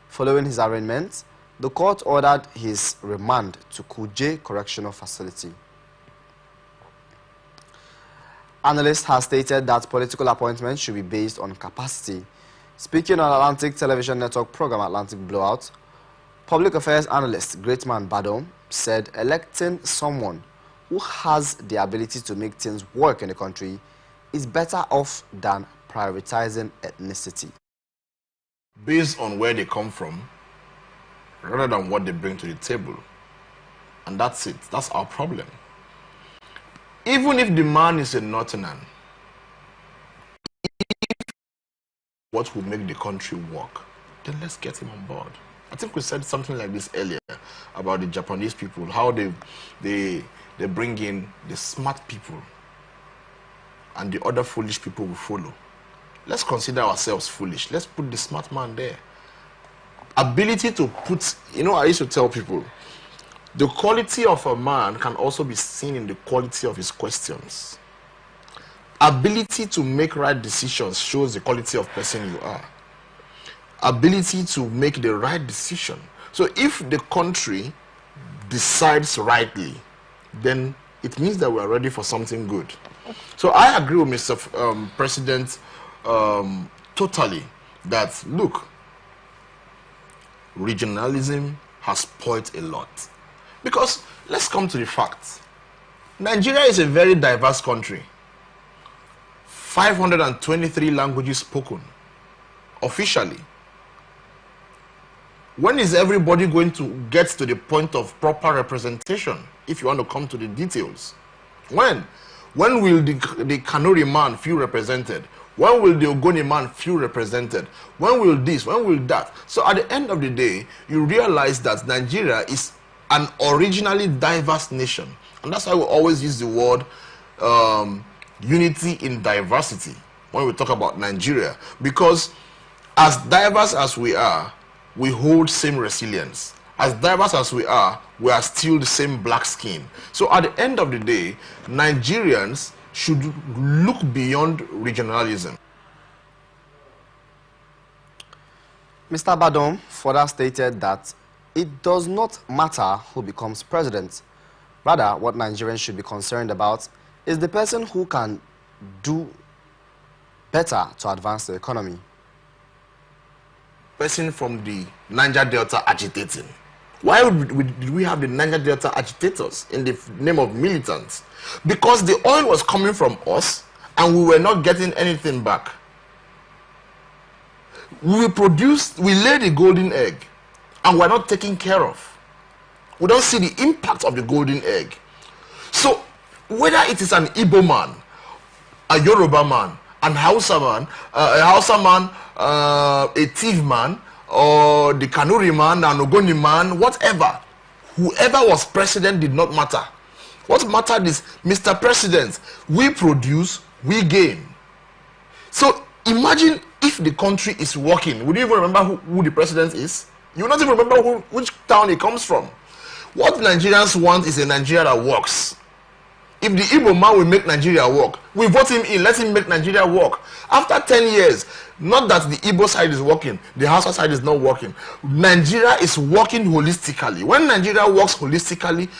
Following his arraignment, the court ordered his remand to Kuje Correctional Facility. Analysts have stated that political appointments should be based on capacity. Speaking on Atlantic television network program Atlantic Blowout, public affairs analyst Greatman Badom said electing someone who has the ability to make things work in the country is better off than prioritizing ethnicity. Based on where they come from, rather than what they bring to the table. And that's it. That's our problem. Even if the man is a Northerner, what will make the country work, then let's get him on board. I think we said something like this earlier about the Japanese people, how they bring in the smart people and the other foolish people will follow. Let's consider ourselves foolish. Let's put the smart man there. Ability to put, I used to tell people, the quality of a man can also be seen in the quality of his questions. Ability to make right decisions shows the quality of person you are. Ability to make the right decision. So if the country decides rightly, then it means that we are ready for something good. So I agree with Mr. President totally that, look, regionalism has spoiled a lot. Because let's come to the facts. Nigeria is a very diverse country. 523 languages spoken officially. When is everybody going to get to the point of proper representation, if you want to come to the details? When? When will the Kanuri man feel represented? When will the Ogoni man feel represented? When will this? When will that? So at the end of the day, you realize that Nigeria is an originally diverse nation. And that's why we always use the word unity in diversity when we talk about Nigeria. Because as diverse as we are, we hold same resilience. As diverse as we are still the same black skin. So at the end of the day, Nigerians should look beyond regionalism. Mr. Badom further stated that it does not matter who becomes president. Rather, what Nigerians should be concerned about is the person who can do better to advance the economy. Person from the Niger Delta agitating. Why did we have the Niger Delta agitators in the name of militants? Because the oil was coming from us and we were not getting anything back. We laid the golden egg and we're not taken care of. We don't see the impact of the golden egg. So whether it is an Igbo man, a Yoruba man, an Hausa man, a thief man, or the Kanuri man, an Ogoni man, whatever, whoever was president did not matter. What mattered is, Mr. President, we produce, we gain. So imagine if the country is working. Would you even remember who the president is? You will not even remember which town he comes from. What Nigerians want is a Nigeria that works. If the Igbo man will make Nigeria work, we vote him in, let him make Nigeria work. After 10 years, not that the Igbo side is working, the Hausa side is not working. Nigeria is working holistically. When Nigeria works holistically,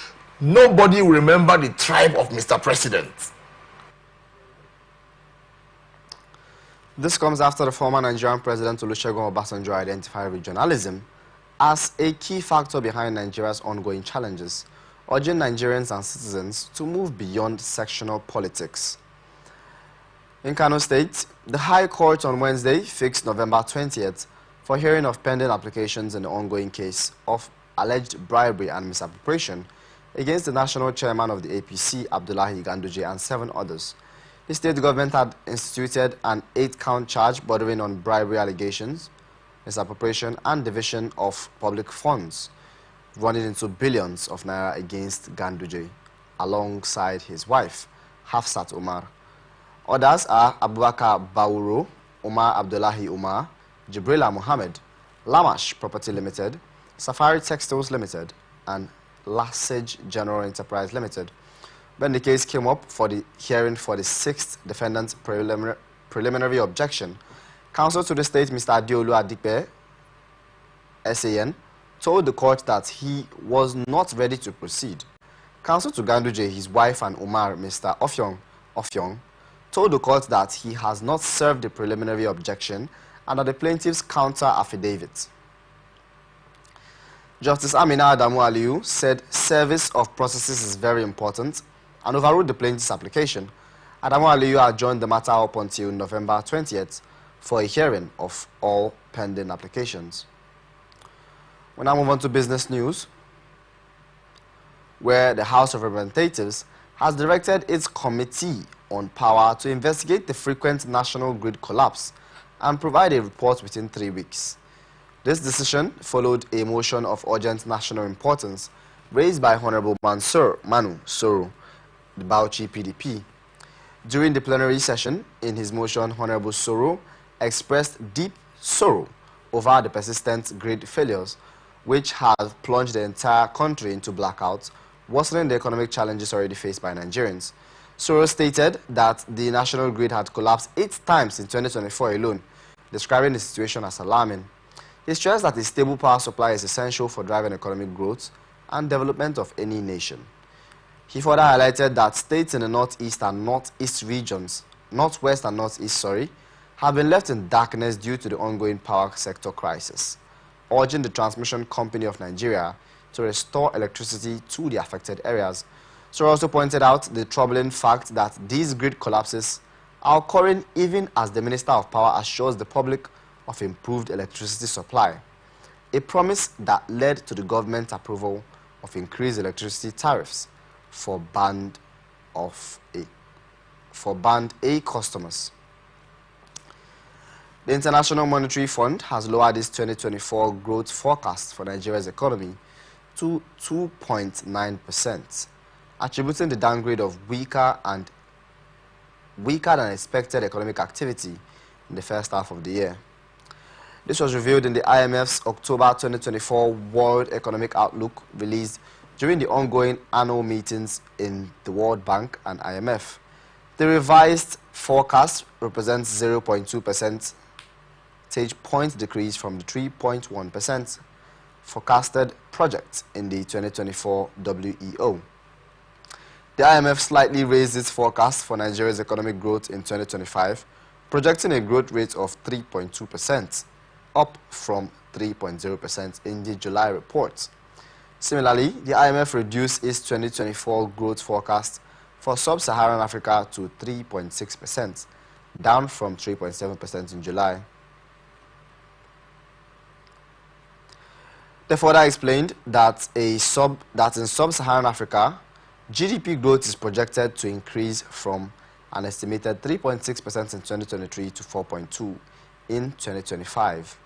nobody will remember the tribe of Mr. President. This comes after the former Nigerian President Olusegun Obasanjo identified regionalism as a key factor behind Nigeria's ongoing challenges, urging Nigerians and citizens to move beyond sectional politics. In Kano State, the High Court on Wednesday fixed November 20th for hearing of pending applications in the ongoing case of alleged bribery and misappropriation against the national chairman of the APC, Abdullahi Ganduje, and 7 others. The state government had instituted an 8-count charge bordering on bribery allegations, misappropriation, and division of public funds, running into billions of naira against Ganduje, alongside his wife, Hafsat Umar. Others are Abubakar Bauro, Umar Abdullahi Umar, Jibrila Mohammed, Lamash Property Limited, Safari Textiles Limited, and Lasage General Enterprise Limited. When the case came up for the hearing for the 6th defendant's preliminary objection, counsel to the state, Mr. Adeolu Adipe, SAN, told the court that he was not ready to proceed. Counsel to Ganduje, his wife, and Umar, Mr. Ofyong, told the court that he has not served the preliminary objection and that the plaintiff's counter affidavit. Justice Amina Adamu Aliyu said service of processes is very important and overruled the plaintiff's application. Adamu Aliyu adjourned the matter up until November 20th for a hearing of all pending applications. We now move on to business news, where the House of Representatives has directed its Committee on Power to investigate the frequent national grid collapse and provide a report within 3 weeks. This decision followed a motion of urgent national importance raised by Honorable Manu Soro, the Bauchi PDP. During the plenary session, in his motion, Honorable Soro expressed deep sorrow over the persistent grid failures, which have plunged the entire country into blackouts, worsening the economic challenges already faced by Nigerians. Soro stated that the national grid had collapsed 8 times in 2024 alone, describing the situation as alarming. He stressed that a stable power supply is essential for driving economic growth and development of any nation. He further highlighted that states in the northeast and northwest regions, have been left in darkness due to the ongoing power sector crisis, urging the Transmission Company of Nigeria to restore electricity to the affected areas. Soro also pointed out the troubling fact that these grid collapses are occurring even as the Minister of Power assures the public of improved electricity supply, a promise that led to the government approval of increased electricity tariffs for Band A customers. The International Monetary Fund has lowered its 2024 growth forecast for Nigeria's economy to 2.9%, attributing the downgrade of weaker than expected economic activity in the first half of the year. This was revealed in the IMF's October 2024 World Economic Outlook released during the ongoing annual meetings in the World Bank and IMF. The revised forecast represents 0.2% point decrease from the 3.1% forecasted project in the 2024 WEO. The IMF slightly raised its forecast for Nigeria's economic growth in 2025, projecting a growth rate of 3.2%, up from 3.0% in the July report. Similarly, the IMF reduced its 2024 growth forecast for sub-Saharan Africa to 3.6%, down from 3.7% in July. They further explained that in sub-Saharan Africa, GDP growth is projected to increase from an estimated 3.6% in 2023 to 4.2% in 2025.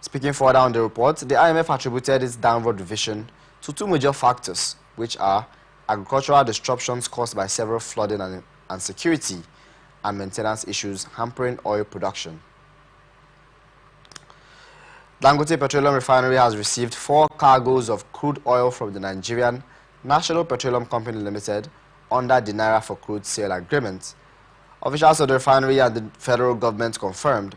Speaking further on the report, the IMF attributed its downward revision to two major factors, which are agricultural disruptions caused by several flooding and security and maintenance issues hampering oil production. Dangote Petroleum Refinery has received 4 cargoes of crude oil from the Nigerian National Petroleum Company Limited under the Naira for Crude Sale Agreement. Officials of the refinery and the federal government confirmed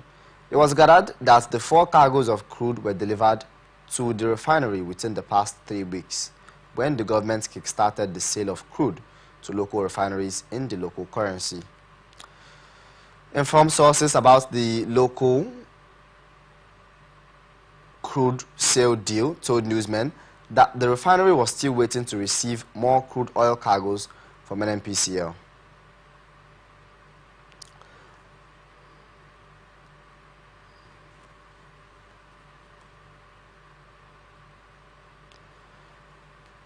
it was gathered that the 4 cargoes of crude were delivered to the refinery within the past 3 weeks, when the government kick-started the sale of crude to local refineries in the local currency. Informed sources about the local crude sale deal told newsmen that the refinery was still waiting to receive more crude oil cargoes from NNPCL.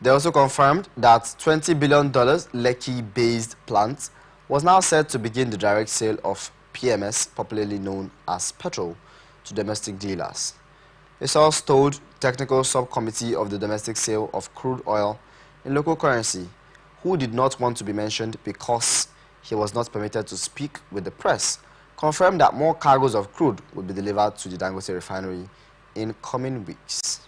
They also confirmed that $20 billion Lekki-based plant was now set to begin the direct sale of PMS, popularly known as petrol, to domestic dealers. A source told Technical Subcommittee of the Domestic Sale of Crude Oil in local currency, who did not want to be mentioned because he was not permitted to speak with the press, confirmed that more cargoes of crude would be delivered to the Dangote refinery in coming weeks.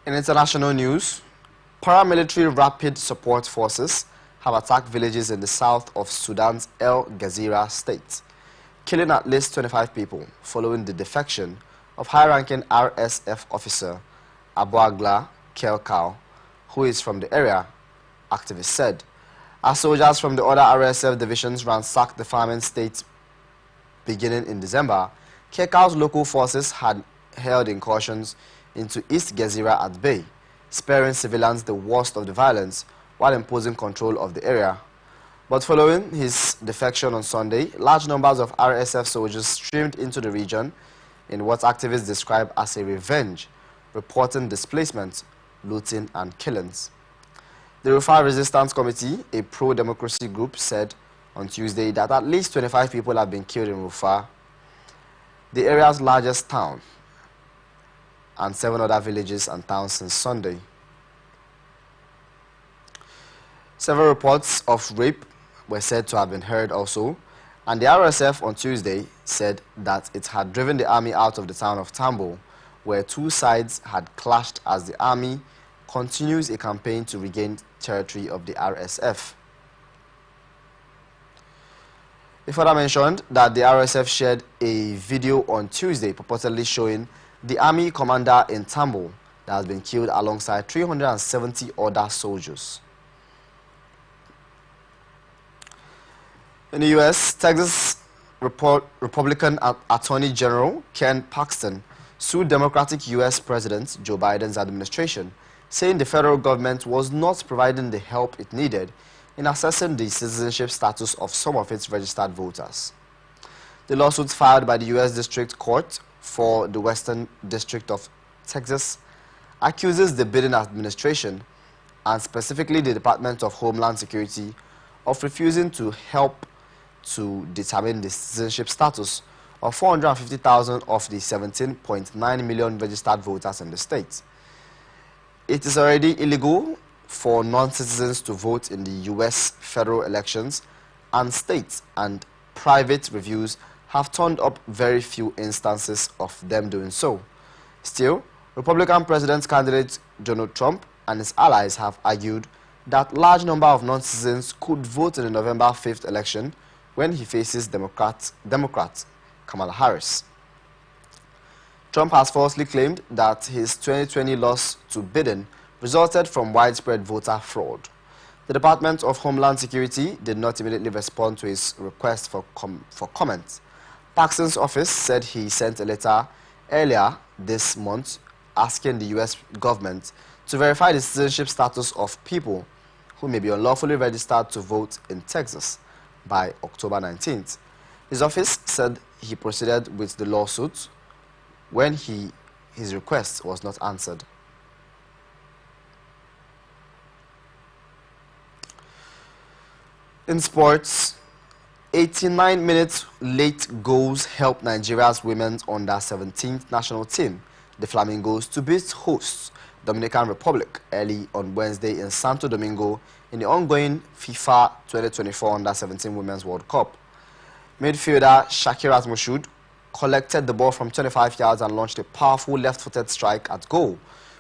In international news, paramilitary rapid support forces have attacked villages in the south of Sudan's El Gezira state, killing at least 25 people following the defection of high-ranking RSF officer Abuagla Kelkau, who is from the area, activists said. As soldiers from the other RSF divisions ransacked the farming state beginning in December, Kelkau's local forces had held incursions into East Gezira at bay, sparing civilians the worst of the violence while imposing control of the area. But following his defection on Sunday, large numbers of RSF soldiers streamed into the region in what activists describe as a revenge, reporting displacement, looting and killings. The Rufai Resistance Committee, a pro-democracy group, said on Tuesday that at least 25 people have been killed in Rufai, the area's largest town, and 7 other villages and towns since Sunday. Several reports of rape were said to have been heard also, and the RSF on Tuesday said that it had driven the army out of the town of Tambo, where 2 sides had clashed as the army continues a campaign to regain territory of the RSF. It further mentioned that the RSF shared a video on Tuesday purportedly showing the army commander in Tambo that has been killed alongside 370 other soldiers. In the U.S., Texas Republican Attorney General Ken Paxton sued Democratic U.S. President Joe Biden's administration, saying the federal government was not providing the help it needed in assessing the citizenship status of some of its registered voters. The lawsuit filed by the U.S. District Court for the Western District of Texas accuses the Biden administration, and specifically the Department of Homeland Security, of refusing to help to determine the citizenship status of 450,000 of the 17.9 million registered voters in the state. It is already illegal for non-citizens to vote in the U.S. federal elections, and state and private reviews have turned up very few instances of them doing so. Still, Republican president candidate Donald Trump and his allies have argued that large number of non-citizens could vote in the November 5th election when he faces Democrat Kamala Harris. Trump has falsely claimed that his 2020 loss to Biden resulted from widespread voter fraud. The Department of Homeland Security did not immediately respond to his request for comment. Paxton's office said he sent a letter earlier this month asking the U.S. government to verify the citizenship status of people who may be unlawfully registered to vote in Texas by October 19th. His office said he proceeded with the lawsuit when his request was not answered. In sports, 89 minutes late goals helped Nigeria's women's under-17 national team, the Flamingos, to beat hosts Dominican Republic early on Wednesday in Santo Domingo in the ongoing FIFA 2024 Under-17 Women's World Cup. Midfielder Shakirat Moshood collected the ball from 25 yards and launched a powerful left-footed strike at goal,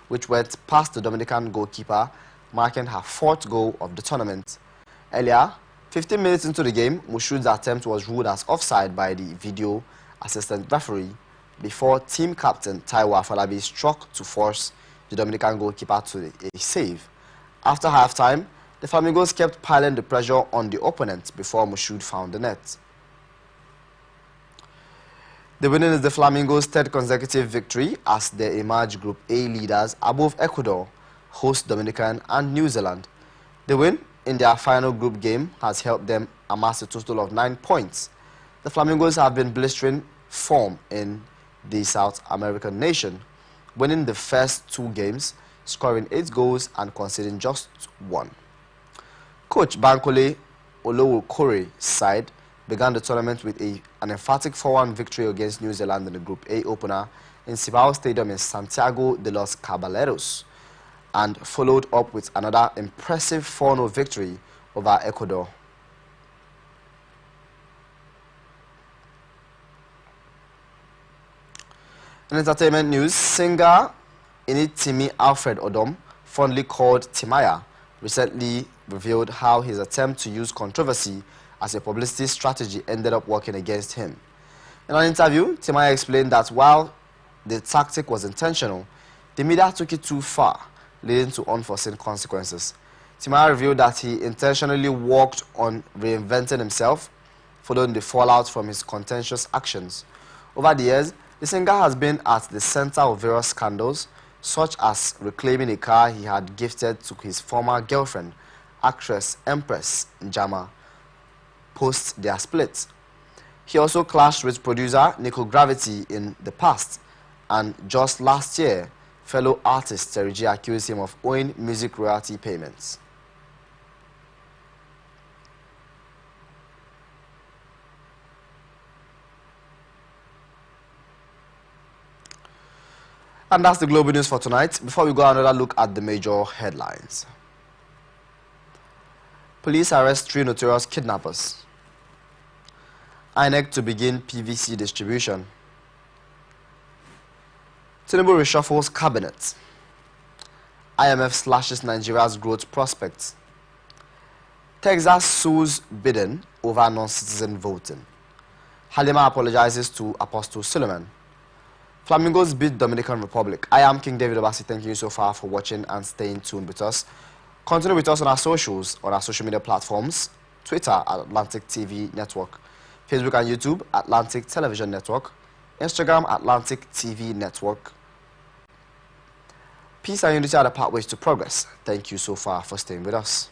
which went past the Dominican goalkeeper, marking her 4th goal of the tournament. Earlier, 15 minutes into the game, Moshood's attempt was ruled as offside by the video assistant referee before team captain Taiwo Afolabi struck to force the Dominican goalkeeper to a save. After halftime, the Flamingos kept piling the pressure on the opponent before Moshood found the net. The winning is the Flamingos' 3rd consecutive victory as they emerge Group A leaders above Ecuador, host Dominican and New Zealand. The win in their final group game has helped them amass a total of 9 points. The Flamingos have been blistering form in the South American nation, winning the first 2 games, scoring 8 goals and conceding just 1. Coach Bankole Olowokore's side began the tournament with an emphatic 4-1 victory against New Zealand in the Group A opener in Cibao Stadium in Santiago de los Caballeros, and followed up with another impressive 4-0 victory over Ecuador. In entertainment news, singer Initimi Alfred Odom, fondly called Timaya, recently revealed how his attempt to use controversy as a publicity strategy ended up working against him. In an interview, Timaya explained that while the tactic was intentional, the media took it too far, leading to unforeseen consequences. Timaya revealed that he intentionally worked on reinventing himself following the fallout from his contentious actions. Over the years, the singer has been at the center of various scandals, such as reclaiming a car he had gifted to his former girlfriend, actress Empress Njama, post their split. He also clashed with producer Nico Gravity in the past, and just last year, fellow artist Terry G accused him of owing music royalty payments. And that's the global news for tonight. Before we go another look at the major headlines. Police arrest 3 notorious kidnappers. INEC to begin PVC distribution. Tinubu reshuffles cabinet. IMF slashes Nigeria's growth prospects. Texas sues Biden over non-citizen voting. Halima apologizes to Apostle Suleiman. Flamingos beat Dominican Republic. I am King David Obasi. Thank you so far for watching and staying tuned with us. Continue with us on our socials, on our social media platforms. Twitter at Atlantic TV Network. Facebook and YouTube, Atlantic Television Network. Instagram, Atlantic TV Network. Peace and unity are the pathways to progress. Thank you so far for staying with us.